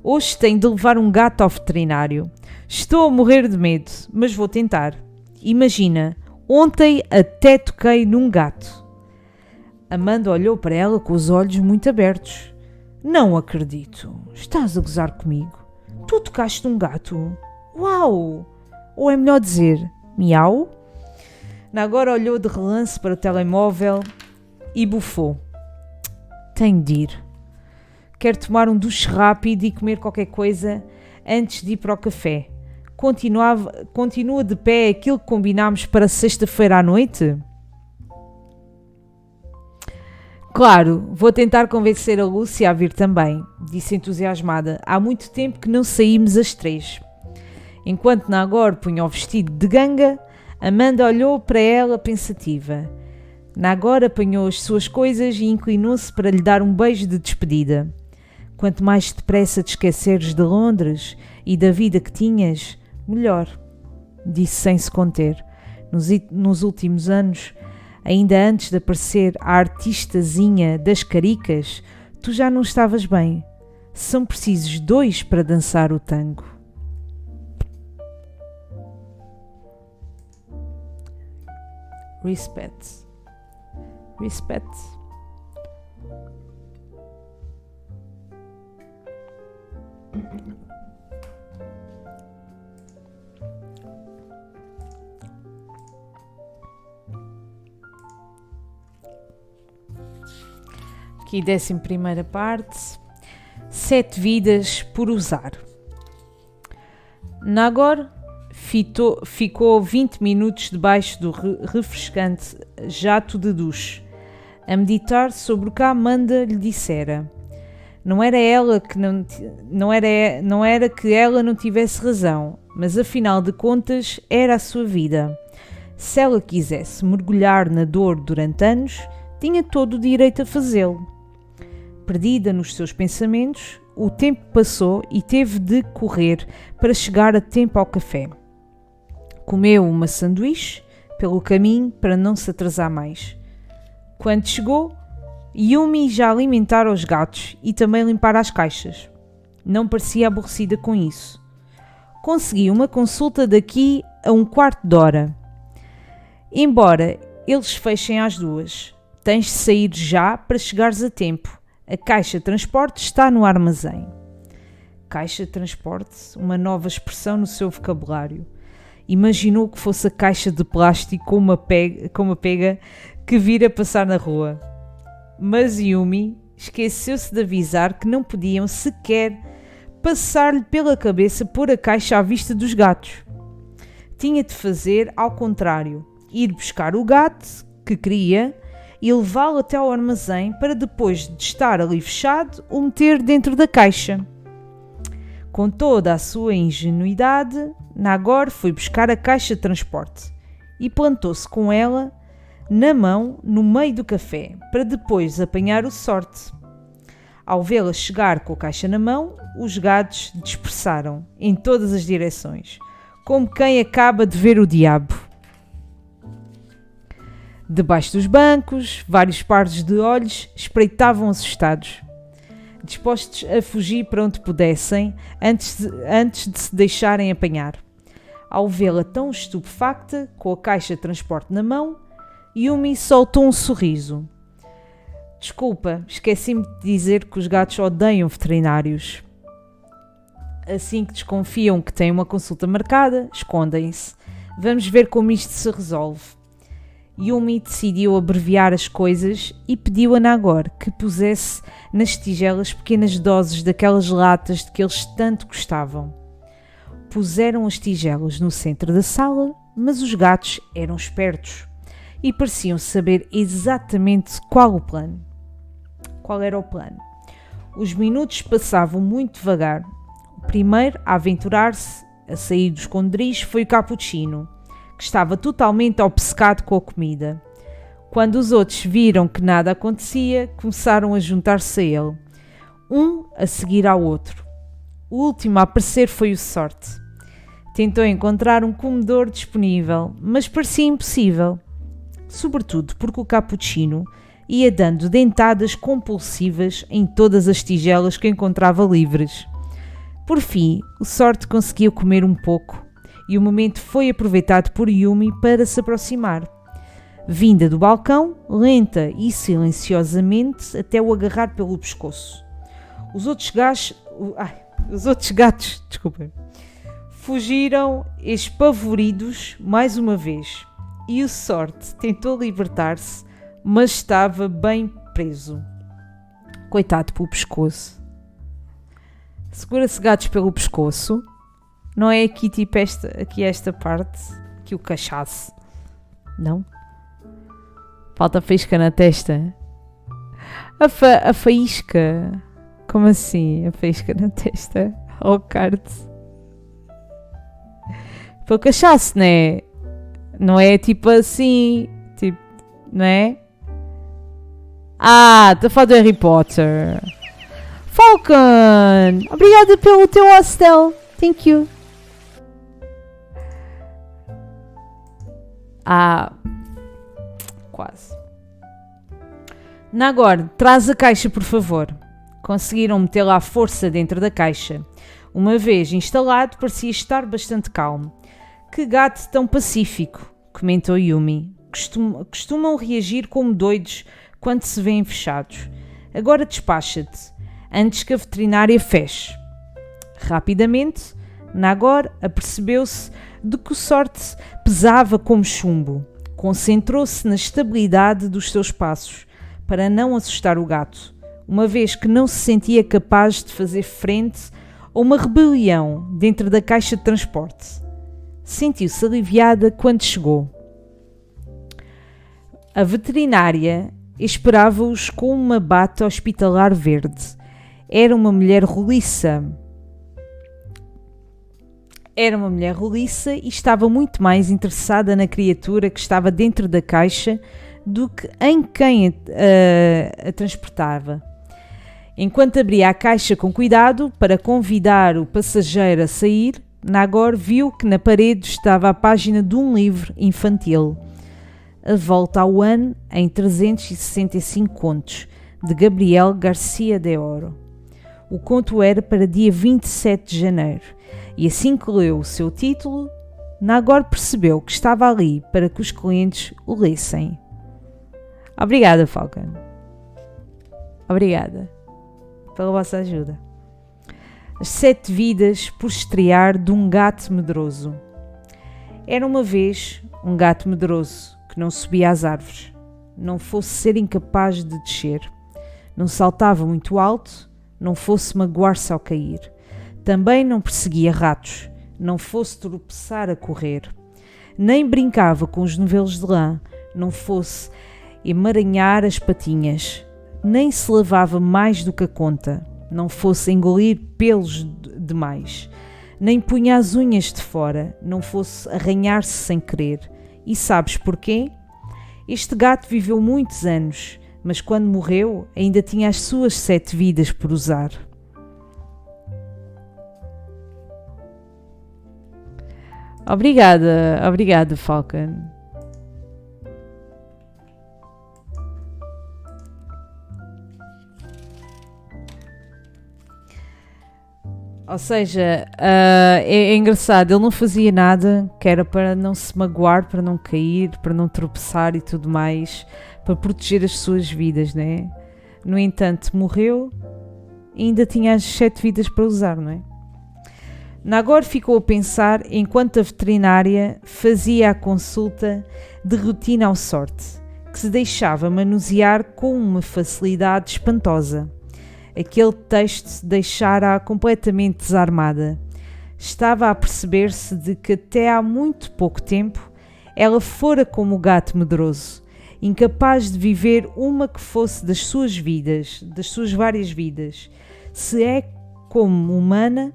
Hoje tenho de levar um gato ao veterinário. Estou a morrer de medo, mas vou tentar. Imagina, ontem até toquei num gato. Amanda olhou para ela com os olhos muito abertos. Não acredito. Estás a gozar comigo? Tu tocaste num gato? Uau! Ou é melhor dizer, miau? Agora olhou de relance para o telemóvel e bufou. Tenho de ir. Quero tomar um duche rápido e comer qualquer coisa antes de ir para o café. Continua de pé aquilo que combinámos para sexta-feira à noite? Claro, vou tentar convencer a Lúcia a vir também, disse entusiasmada. Há muito tempo que não saímos as 3. Enquanto Nagor punha o vestido de ganga, Amanda olhou para ela pensativa. Nagor apanhou as suas coisas e inclinou-se para lhe dar um beijo de despedida. Quanto mais depressa te esqueceres de Londres e da vida que tinhas, melhor, disse sem se conter. Nos últimos anos, ainda antes de aparecer a artistazinha das caricas, tu já não estavas bem. São precisos 2 para dançar o tango. Respect. Aqui 11ª parte. 7 vidas por usar. Nagor ficou 20 minutos debaixo do refrescante jato de duche, a meditar sobre o que a Amanda lhe dissera. Não era que ela não tivesse razão, mas afinal de contas era a sua vida. Se ela quisesse mergulhar na dor durante anos, tinha todo o direito a fazê-lo. Perdida nos seus pensamentos, o tempo passou e teve de correr para chegar a tempo ao café. Comeu uma sanduíche pelo caminho para não se atrasar mais. Quando chegou, Yumi já alimentara os gatos e também limpara as caixas. Não parecia aborrecida com isso. Consegui uma consulta daqui a 1/4 de hora. Embora eles fechem às 2, tens de sair já para chegares a tempo. A caixa de transporte está no armazém. Caixa de transporte, uma nova expressão no seu vocabulário. Imaginou que fosse a caixa de plástico com uma pega que vira passar na rua. Mas Yumi esqueceu-se de avisar que não podiam sequer passar-lhe pela cabeça pôr a caixa à vista dos gatos. Tinha de fazer ao contrário, ir buscar o gato que queria e levá-lo até ao armazém para depois de estar ali fechado, o meter dentro da caixa. Com toda a sua ingenuidade, Nagor foi buscar a caixa de transporte e plantou-se com ela na mão no meio do café, para depois apanhar o sorte. Ao vê-la chegar com a caixa na mão, os gatos dispersaram em todas as direções, como quem acaba de ver o diabo. Debaixo dos bancos, vários pares de olhos espreitavam assustados, dispostos a fugir para onde pudessem antes de se deixarem apanhar. Ao vê-la tão estupefacta, com a caixa de transporte na mão, Yumi soltou um sorriso. Desculpa, esqueci-me de dizer que os gatos odeiam veterinários. Assim que desconfiam que têm uma consulta marcada, escondem-se. Vamos ver como isto se resolve. Yumi decidiu abreviar as coisas e pediu a Nagor que pusesse nas tigelas pequenas doses daquelas latas de que eles tanto gostavam. Puseram as tigelas no centro da sala, mas os gatos eram espertos e pareciam saber exatamente qual era o plano. Os minutos passavam muito devagar. O primeiro a aventurar-se a sair do esconderijo foi o Cappuccino, que estava totalmente obcecado com a comida. Quando os outros viram que nada acontecia, começaram a juntar-se a ele, um a seguir ao outro. O último a aparecer foi o Sorte. Tentou encontrar um comedor disponível, mas parecia impossível, sobretudo porque o Cappuccino ia dando dentadas compulsivas em todas as tigelas que encontrava livres. Por fim, o Sorte conseguiu comer um pouco, e o momento foi aproveitado por Yumi para se aproximar. Vinda do balcão, lenta e silenciosamente, até o agarrar pelo pescoço. Os outros gatos, fugiram espavoridos mais uma vez, e o Sorte tentou libertar-se, mas estava bem preso. Coitado pelo pescoço. Segura-se gatos pelo pescoço. Não é aqui tipo esta parte, aqui o cachaço. Não? Falta faísca na testa. A faísca. Como assim? A faísca na testa? Oh, carte. Pelo cachaço, não é? Não é tipo assim. Tipo, não é? Ah, estou a falar do Harry Potter. Falcon, obrigada pelo teu hostel. Thank you. Ah, quase. Nagor, traz a caixa, por favor. Conseguiram metê-la à força dentro da caixa. Uma vez instalado, parecia estar bastante calmo. Que gato tão pacífico, comentou Yumi. Costumam reagir como doidos quando se veem fechados. Agora despacha-te, antes que a veterinária feche. Rapidamente, Nagor apercebeu-se de que o sorte pesava como chumbo. Concentrou-se na estabilidade dos seus passos, para não assustar o gato, uma vez que não se sentia capaz de fazer frente a uma rebelião dentro da caixa de transporte. Sentiu-se aliviada quando chegou. A veterinária esperava-os com uma bata hospitalar verde. Era uma mulher roliça. E estava muito mais interessada na criatura que estava dentro da caixa do que em quem a transportava. Enquanto abria a caixa com cuidado para convidar o passageiro a sair, Nagor viu que na parede estava a página de um livro infantil, A Volta ao Ano em 365 Contos, de Gabriel Garcia de Oro. O conto era para dia 27 de janeiro, e assim que leu o seu título, Nagor percebeu que estava ali para que os clientes o lessem. Obrigada, Falcon. Obrigada pela vossa ajuda. As 7 vidas por estrear de um gato medroso. Era uma vez um gato medroso que não subia às árvores, não fosse ser incapaz de descer, não saltava muito alto, não fosse magoar-se ao cair, também não perseguia ratos, não fosse tropeçar a correr, nem brincava com os novelos de lã, não fosse emaranhar as patinhas, nem se lavava mais do que a conta, não fosse engolir pelos demais, nem punha as unhas de fora, não fosse arranhar-se sem querer. E sabes porquê? Este gato viveu muitos anos, mas quando morreu ainda tinha as suas 7 vidas por usar. Obrigada, Falcon. Ou seja, é engraçado, ele não fazia nada que era para não se magoar, para não cair, para não tropeçar e tudo mais, para proteger as suas vidas, não é? No entanto, morreu e ainda tinha as 7 vidas para usar, não é? Nagor ficou a pensar enquanto a veterinária fazia a consulta de rotina ao sorte, que se deixava manusear com uma facilidade espantosa. Aquele texto deixara-a completamente desarmada. Estava a perceber-se de que até há muito pouco tempo ela fora como o gato medroso, incapaz de viver uma que fosse das suas vidas, das suas várias vidas. Se é como humana,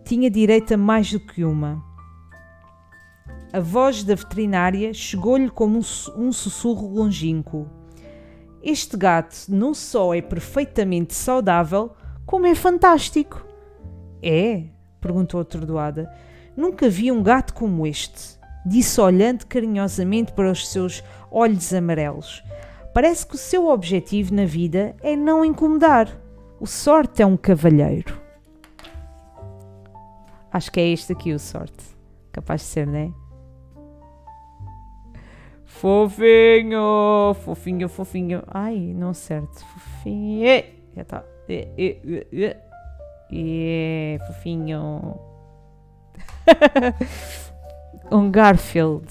tinha direito a mais do que uma. A voz da veterinária chegou-lhe como um sussurro longínquo. Este gato não só é perfeitamente saudável, como é fantástico. É? Perguntou atordoada. Nunca vi um gato como este, disse olhando carinhosamente para os seus olhos amarelos. Parece que o seu objetivo na vida é não incomodar. O sorte é um cavalheiro. Acho que é este aqui o sorte. Capaz de ser, não é? Fofinho, fofinho, fofinho. Ai, não certo. Fofinho. Já está. Fofinho. Um Garfield.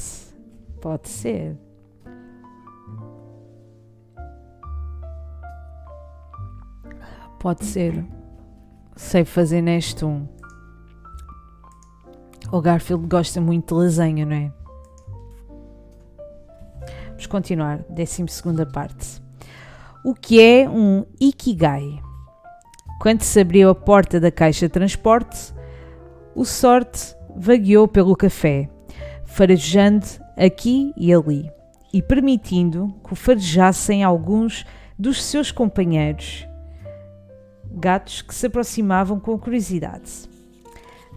Pode ser. Pode ser. Sei fazer neste um. O Garfield gosta muito de lasanha, não é? Vamos continuar, 12ª parte. O que é um Ikigai? Quando se abriu a porta da caixa de transporte, o sorte vagueou pelo café, farejando aqui e ali, e permitindo que o farejassem alguns dos seus companheiros, gatos que se aproximavam com curiosidade.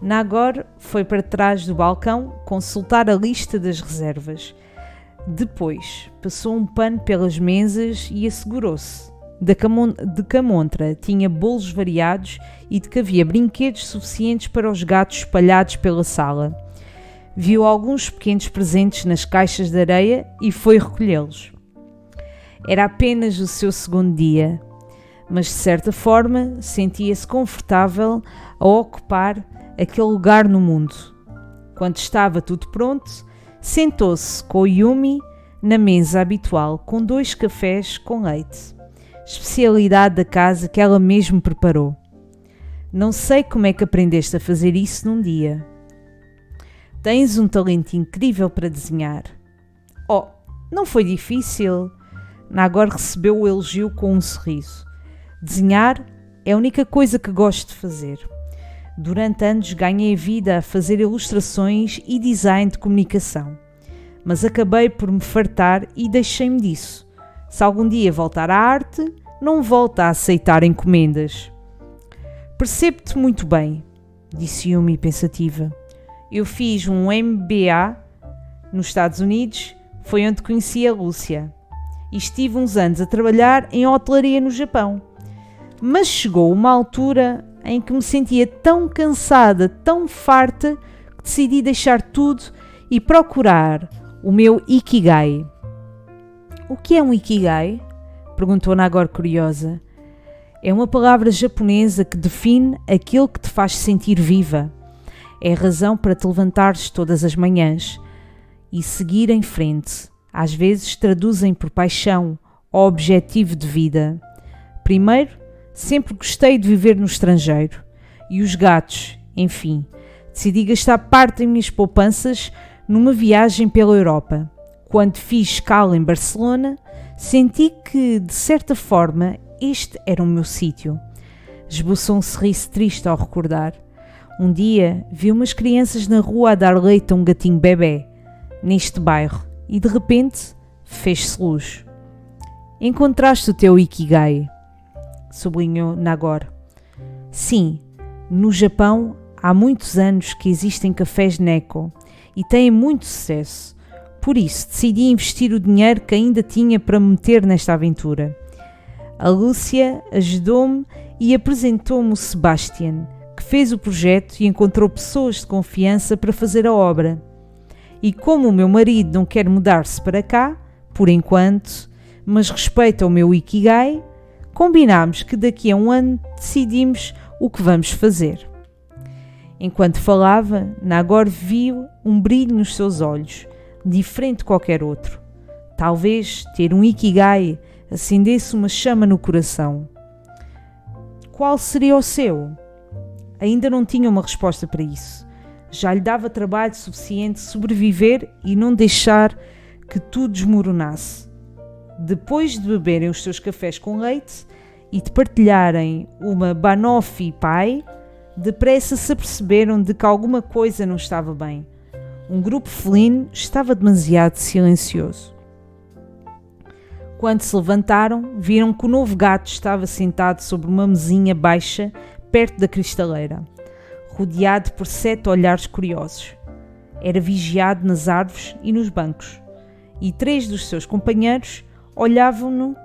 Nagor foi para trás do balcão consultar a lista das reservas. Depois passou um pano pelas mesas e assegurou-se de que a montra tinha bolos variados e de que havia brinquedos suficientes para os gatos espalhados pela sala. Viu alguns pequenos presentes nas caixas de areia e foi recolhê-los. Era apenas o seu segundo dia, mas de certa forma sentia-se confortável a ocupar aquele lugar no mundo. Quando estava tudo pronto, sentou-se com Yumi na mesa habitual com 2 cafés com leite, especialidade da casa que ela mesmo preparou. Não sei como é que aprendeste a fazer isso num dia. Tens um talento incrível para desenhar. Oh, não foi difícil. Nagor recebeu o elogio com um sorriso. Desenhar é a única coisa que gosto de fazer. Durante anos ganhei vida a fazer ilustrações e design de comunicação. Mas acabei por me fartar e deixei-me disso. Se algum dia voltar à arte, não volto a aceitar encomendas. Percebo-te muito bem, disse Yumi pensativa. Eu fiz um MBA nos Estados Unidos, foi onde conheci a Lúcia. E estive uns anos a trabalhar em hotelaria no Japão. Mas chegou uma altura em que me sentia tão cansada, tão farta, que decidi deixar tudo e procurar o meu Ikigai. O que é um Ikigai? Perguntou Nagor curiosa. É uma palavra japonesa que define aquilo que te faz sentir viva. É a razão para te levantares todas as manhãs e seguir em frente. Às vezes traduzem por paixão ou objetivo de vida. Primeiro, sempre gostei de viver no estrangeiro. E os gatos, enfim. Decidi gastar parte das minhas poupanças numa viagem pela Europa. Quando fiz escala em Barcelona, senti que, de certa forma, este era o meu sítio. Esboçou um sorriso triste ao recordar. Um dia vi umas crianças na rua a dar leite a um gatinho bebê, neste bairro, e de repente fez-se luz. Encontraste o teu Ikigai, sublinhou Nagor. Sim, no Japão há muitos anos que existem cafés Neko e têm muito sucesso. Por isso decidi investir o dinheiro que ainda tinha para me meter nesta aventura. A Lúcia ajudou-me e apresentou-me o Sebastian, que fez o projeto e encontrou pessoas de confiança para fazer a obra. E como o meu marido não quer mudar-se para cá, por enquanto, mas respeita o meu Ikigai, combinámos que daqui a um ano decidimos o que vamos fazer. Enquanto falava, Nagor viu um brilho nos seus olhos, diferente de qualquer outro. Talvez ter um Ikigai acendesse uma chama no coração. Qual seria o seu? Ainda não tinha uma resposta para isso. Já lhe dava trabalho suficiente sobreviver e não deixar que tudo desmoronasse. Depois de beberem os seus cafés com leite e de partilharem uma banoffee pie, depressa se aperceberam de que alguma coisa não estava bem. Um grupo felino estava demasiado silencioso. Quando se levantaram, viram que o novo gato estava sentado sobre uma mesinha baixa perto da cristaleira, rodeado por 7 olhares curiosos. Era vigiado nas árvores e nos bancos, e 3 dos seus companheiros olhavam-no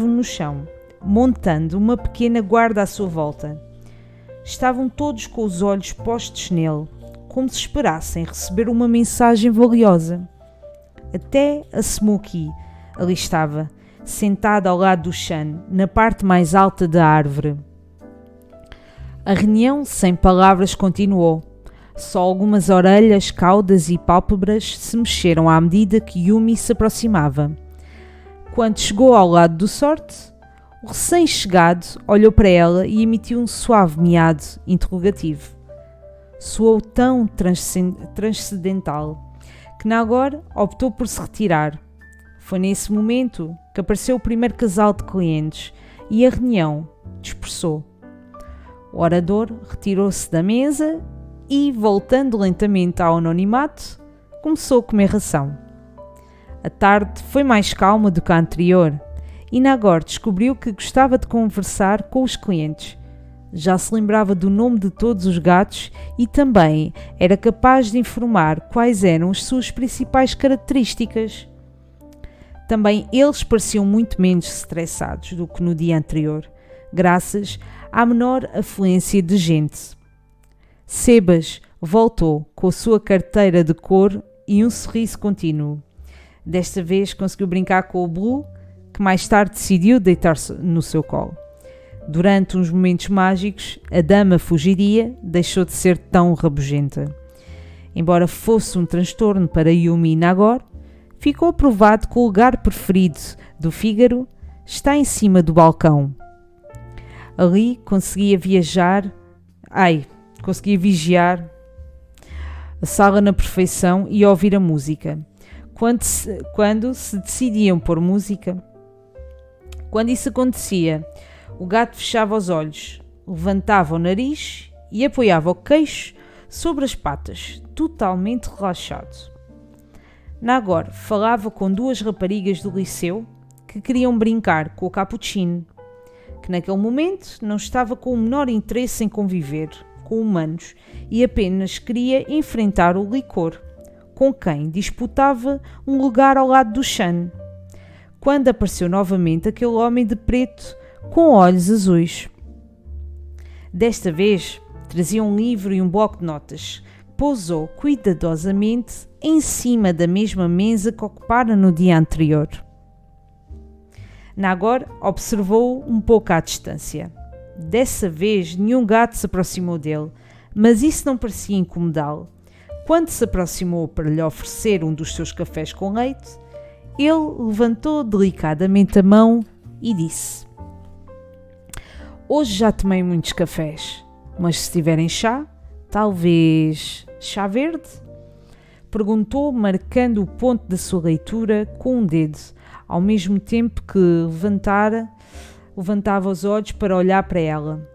no chão, montando uma pequena guarda à sua volta. Estavam todos com os olhos postos nele, como se esperassem receber uma mensagem valiosa. Até a Smokey ali estava, sentada ao lado do Shan, na parte mais alta da árvore. A reunião sem palavras continuou. Só algumas orelhas, caudas e pálpebras se mexeram à medida que Yumi se aproximava. Quando chegou ao lado do Sorte, o recém-chegado olhou para ela e emitiu um suave miado interrogativo. Soou tão transcendental que Nagor optou por se retirar. Foi nesse momento que apareceu o primeiro casal de clientes e a reunião dispersou. O orador retirou-se da mesa e, voltando lentamente ao anonimato, começou a comer ração. A tarde foi mais calma do que a anterior e Nagor descobriu que gostava de conversar com os clientes. Já se lembrava do nome de todos os gatos e também era capaz de informar quais eram as suas principais características. Também eles pareciam muito menos estressados do que no dia anterior, graças à menor afluência de gente. Sebas voltou com a sua carteira de couro e um sorriso contínuo. Desta vez conseguiu brincar com o Blue, que mais tarde decidiu deitar-se no seu colo. Durante uns momentos mágicos, a dama fugiria deixou de ser tão rabugenta. Embora fosse um transtorno para Yumi e Nagor, ficou provado que o lugar preferido do Fígaro está em cima do balcão. Ali conseguia vigiar a sala na perfeição e ouvir a música. Quando se decidiam pôr música, quando isso acontecia, o gato fechava os olhos, levantava o nariz e apoiava o queixo sobre as patas, totalmente relaxado. Nagor falava com duas raparigas do liceu que queriam brincar com o Cappuccino, que naquele momento não estava com o menor interesse em conviver com humanos e apenas queria enfrentar o licor, com quem disputava um lugar ao lado do Shan, quando apareceu novamente aquele homem de preto com olhos azuis. Desta vez trazia um livro e um bloco de notas. Pousou cuidadosamente em cima da mesma mesa que ocupara no dia anterior. Nagor observou um pouco à distância. Dessa vez nenhum gato se aproximou dele, mas isso não parecia incomodá-lo. Quando se aproximou para lhe oferecer um dos seus cafés com leite, ele levantou delicadamente a mão e disse: "Hoje já tomei muitos cafés, mas se tiverem chá, talvez chá verde?" Perguntou, marcando o ponto da sua leitura com um dedo, ao mesmo tempo que levantava os olhos para olhar para ela.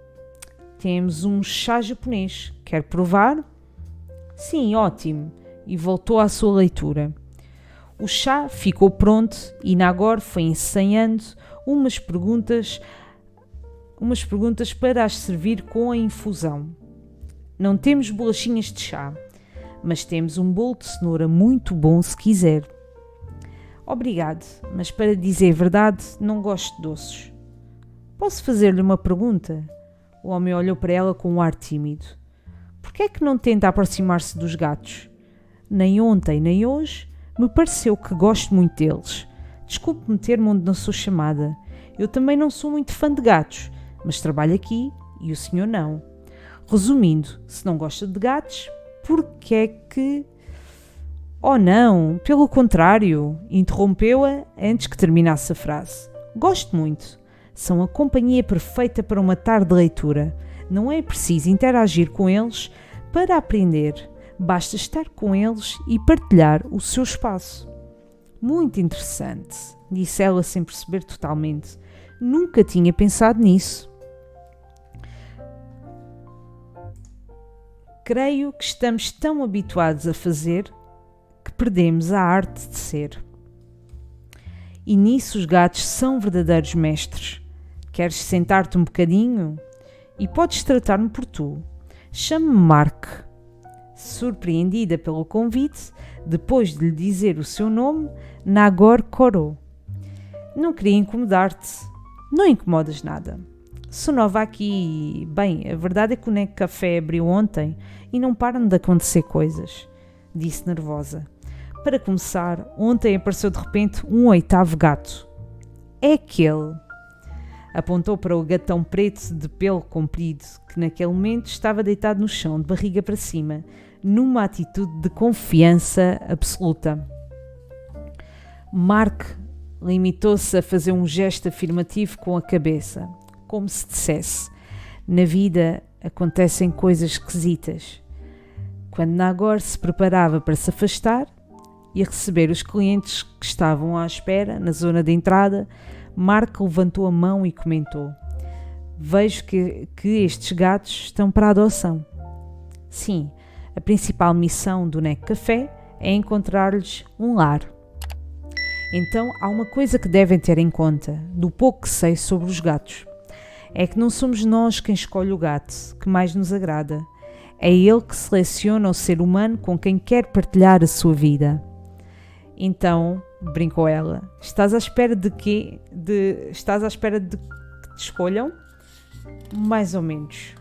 "Temos um chá japonês. Quer provar?" "Sim, ótimo." E voltou à sua leitura. O chá ficou pronto e Nagor foi ensaiando umas perguntas para as servir com a infusão. "Não temos bolachinhas de chá, mas temos um bolo de cenoura muito bom se quiser." "Obrigado, mas para dizer a verdade, não gosto de doces." "Posso fazer-lhe uma pergunta?" O homem olhou para ela com um ar tímido. "Por que é que não tenta aproximar-se dos gatos? Nem ontem, nem hoje, me pareceu que gosto muito deles. Desculpe meter-me onde não sou chamada. Eu também não sou muito fã de gatos, mas trabalho aqui e o senhor não. Resumindo, se não gosta de gatos, por que é que..." "Oh não, pelo contrário," interrompeu-a antes que terminasse a frase. "Gosto muito. São a companhia perfeita para uma tarde de leitura. Não é preciso interagir com eles para aprender. Basta estar com eles e partilhar o seu espaço." "Muito interessante," disse ela sem perceber totalmente. "Nunca tinha pensado nisso." "Creio que estamos tão habituados a fazer que perdemos a arte de ser. E nisso os gatos são verdadeiros mestres. Queres sentar-te um bocadinho? E podes tratar-me por tu. Chame-me Mark." Surpreendida pelo convite, depois de lhe dizer o seu nome, Nagor corou. "Não queria incomodar-te." "Não incomodas nada. Sou nova aqui e, bem, a verdade é que o Neck Café abriu ontem e não param de acontecer coisas," disse nervosa. "Para começar, ontem apareceu de repente um oitavo gato." "É aquele." Apontou para o gatão preto de pelo comprido que naquele momento estava deitado no chão de barriga para cima, numa atitude de confiança absoluta. Mark limitou-se a fazer um gesto afirmativo com a cabeça, como se dissesse: "Na vida acontecem coisas esquisitas." Quando Nagor se preparava para se afastar e a receber os clientes que estavam à espera na zona de entrada, Mark levantou a mão e comentou: "Vejo que estes gatos estão para a adoção." "Sim, a principal missão do Neck Café é encontrar-lhes um lar." Então há uma coisa que devem ter em conta, do pouco que sei sobre os gatos. É que não somos nós quem escolhe o gato que mais nos agrada. É ele que seleciona o ser humano com quem quer partilhar a sua vida. Então, brincou ela, estás à espera de quê? Estás à espera de que te escolham? Mais ou menos.